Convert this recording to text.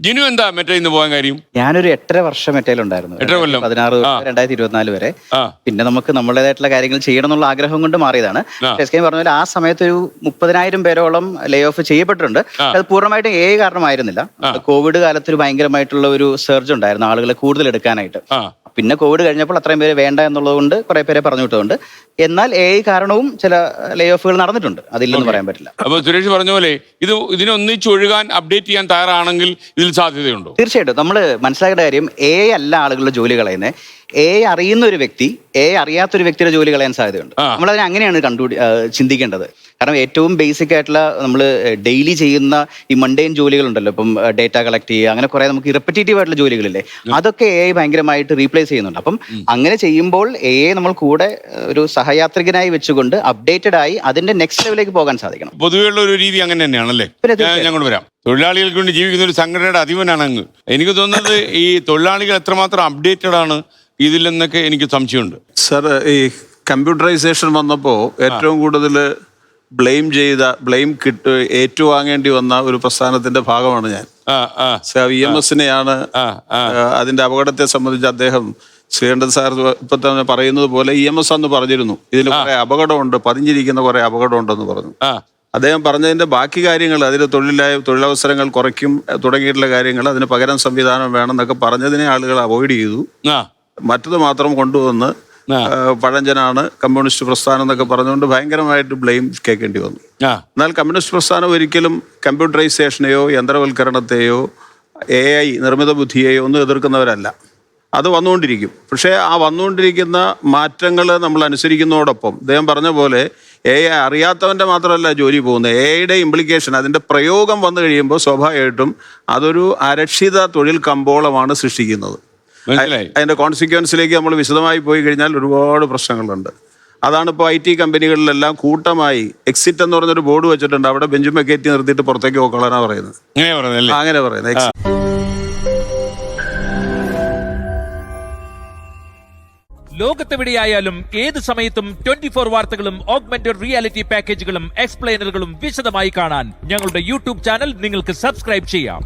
ജിനു എന്താ മെറ്റയിൽ നിന്ന് പോകാൻ കാര്യം? ഞാനൊരു 8.5 വർഷം മെറ്റയിലുണ്ടായിരുന്നു. 8 കൊല്ലം 16 2024 വരെ. പിന്നെ നമുക്ക് നമ്മുടേതായിട്ടുള്ള കാര്യങ്ങൾ ചെയ്യണം എന്നുള്ള ആഗ്രഹം കൊണ്ട് മാറിയതാണ്. എസ് കെ പറഞ്ഞ പോലെ ആ സമയത്ത് ഒരു 30,000 പേരോളം ലേ ഓഫ് ചെയ്യപ്പെട്ടിട്ടുണ്ട്. അത് പൂർണ്ണമായിട്ടും AI കാരണമായിരുന്നില്ല. കോവിഡ് കാലത്ത് ഒരു ഭയങ്കരമായിട്ടുള്ള ഒരു സർജ് ഉണ്ടായിരുന്നു, ആളുകളെ കൂടുതൽ എടുക്കാനായിട്ട്. പിന്നെ കോവിഡ് കഴിഞ്ഞപ്പോൾ അത്രയും പേര് വേണ്ട എന്നുള്ളത് കൊണ്ട് കുറെ പേരെ പറഞ്ഞു വിട്ടുകൊണ്ട്, എന്നാൽ AI കാരണവും ചില ലേ ഓഫുകൾ നടന്നിട്ടുണ്ട്, അതില്ലെന്ന് പറയാൻ പറ്റില്ല. അപ്പൊ സുരേഷ് പറഞ്ഞ പോലെ ഇതിനൊന്നിച്ച് ഒഴുകാൻ അപ്ഡേറ്റ് ചെയ്യാൻ തയ്യാറാണെങ്കിൽ ഇതിൽ സാധ്യതയുണ്ടോ? തീർച്ചയായിട്ടും. നമ്മൾ മനസ്സിലാക്കേണ്ട കാര്യം AI അല്ല ആളുകളുടെ ജോലി കളയുന്നത്. AI അറിയുന്ന ഒരു വ്യക്തി AI അറിയാത്തൊരു വ്യക്തിയുടെ ജോലി കളയാൻ സാധ്യതയുണ്ട്. നമ്മളതിനെ അങ്ങനെയാണ് ചിന്തിക്കേണ്ടത്. കാരണം ഏറ്റവും ബേസിക് ആയിട്ടുള്ള നമ്മൾ ഡെയിലി ചെയ്യുന്ന ഈ മണ്ടേൻ ജോലികളുണ്ടല്ലോ, ഇപ്പം ഡേറ്റ കളക്ട് ചെയ്യുക, അങ്ങനെ കുറെ നമുക്ക് റിപ്പറ്റേറ്റീവ് ആയിട്ടുള്ള ജോലികളില്ലേ, അതൊക്കെ AI ഭയങ്കരമായിട്ട് റീപ്ലേസ് ചെയ്യുന്നുണ്ട്. അപ്പം അങ്ങനെ ചെയ്യുമ്പോൾ AI നമ്മൾ കൂടെ ഒരു സഹയാത്രികനായി വെച്ചുകൊണ്ട് അപ്ഡേറ്റഡ് ആയി അതിന്റെ നെക്സ്റ്റ് ലെവലിലേക്ക് പോകാൻ സാധിക്കണം. പൊതുവെയുള്ള ഒരു രീതി അങ്ങനെ തന്നെയാണല്ലേ. ഞങ്ങൾ വരാം. തൊഴിലാളികൾക്ക് വേണ്ടി ജീവിക്കുന്ന ഒരു സംഘടനയുടെ അധിപനാണ് അങ്ങ്. എനിക്ക് തോന്നുന്നത് ഈ തൊഴിലാളികൾ എത്രമാത്രം അപ്ഡേറ്റഡ് ആണ് ഇതിലെന്നൊക്കെ എനിക്ക് സംശയമുണ്ട്. സർ, ഈ കമ്പ്യൂട്ടറൈസേഷൻ വന്നപ്പോൾ ഏറ്റവും കൂടുതൽ ബ്ലെയിം ഏറ്റുവാങ്ങേണ്ടി വന്ന ഒരു പ്രസ്ഥാനത്തിന്റെ ഭാഗമാണ് ഞാൻ. EMS-നെയാണ് അതിന്റെ അപകടത്തെ സംബന്ധിച്ച് അദ്ദേഹം ശ്രീകണ്ഠൻ സാർ ഇപ്പൊ തന്നെ പറയുന്നത് പോലെ EMS അന്ന് പറഞ്ഞിരുന്നു ഇതിൽ കുറെ അപകടമുണ്ട്, പതിഞ്ഞിരിക്കുന്ന കുറെ അപകടമുണ്ടെന്ന് പറഞ്ഞു. അദ്ദേഹം പറഞ്ഞതിന്റെ ബാക്കി കാര്യങ്ങൾ, അതിൽ തൊഴിലവസരങ്ങൾ കുറയ്ക്കും തുടങ്ങിയിട്ടുള്ള കാര്യങ്ങൾ, അതിന് പകരം സംവിധാനം വേണം എന്നൊക്കെ പറഞ്ഞതിനെ ആളുകൾ അവോയ്ഡ് ചെയ്തു. മറ്റത് മാത്രം കൊണ്ടുവന്ന് പഴഞ്ചനാണ് കമ്മ്യൂണിസ്റ്റ് പ്രസ്ഥാനം എന്നൊക്കെ പറഞ്ഞുകൊണ്ട് ഭയങ്കരമായിട്ട് ബ്ലെയിം കേൾക്കേണ്ടി വന്നു. എന്നാൽ കമ്മ്യൂണിസ്റ്റ് പ്രസ്ഥാനം ഒരിക്കലും കമ്പ്യൂട്ടറൈസേഷനെയോ യന്ത്രവൽക്കരണത്തെയോ AI നിർമ്മിത ബുദ്ധിയെയോ ഒന്നും എതിർക്കുന്നവരല്ല. അത് വന്നുകൊണ്ടിരിക്കും. പക്ഷേ ആ വന്നുകൊണ്ടിരിക്കുന്ന മാറ്റങ്ങൾ നമ്മൾ അനുസരിക്കുന്നതോടൊപ്പം അദ്ദേഹം പറഞ്ഞ പോലെ AI അറിയാത്തവൻ്റെ മാത്രമല്ല ജോലി പോകുന്നത്. AIയുടെ ഇംപ്ലിക്കേഷൻ, അതിൻ്റെ പ്രയോഗം വന്നു കഴിയുമ്പോൾ സ്വാഭാവികമായിട്ടും അതൊരു അരക്ഷിത തൊഴിൽ കമ്പോളമാണ് സൃഷ്ടിക്കുന്നത്. അതിന്റെ കോൺസിക്വൻസിലേക്ക് നമ്മൾ വിശദമായി പോയി കഴിഞ്ഞാൽ ഒരുപാട് പ്രശ്നങ്ങളുണ്ട്. അതാണ് ഇപ്പോൾ IT കമ്പനികളിലെല്ലാം കൂട്ടമായി എക്സിറ്റ് എന്ന് പറഞ്ഞൊരു ബോർഡ് വെച്ചിട്ടുണ്ട്. അവിടെ ബെഞ്ചുമേ കയറ്റി നിർത്തിയിട്ട് പുറത്തേക്ക് പോക്കളാനാണ് പറയുന്നത്. അങ്ങനെ പറയുന്നത്. ലോകത്തെവിടെയായാലും ഏത് സമയത്തും 24 വാർത്തകളും ഓഗ്മെന്റഡ് റിയാലിറ്റി പാക്കേജുകളും എക്സ്പ്ലെയിനറുകളും വിശദമായി കാണാൻ ഞങ്ങളുടെ YouTube ചാനൽ നിങ്ങൾക്ക് സബ്സ്ക്രൈബ് ചെയ്യാം.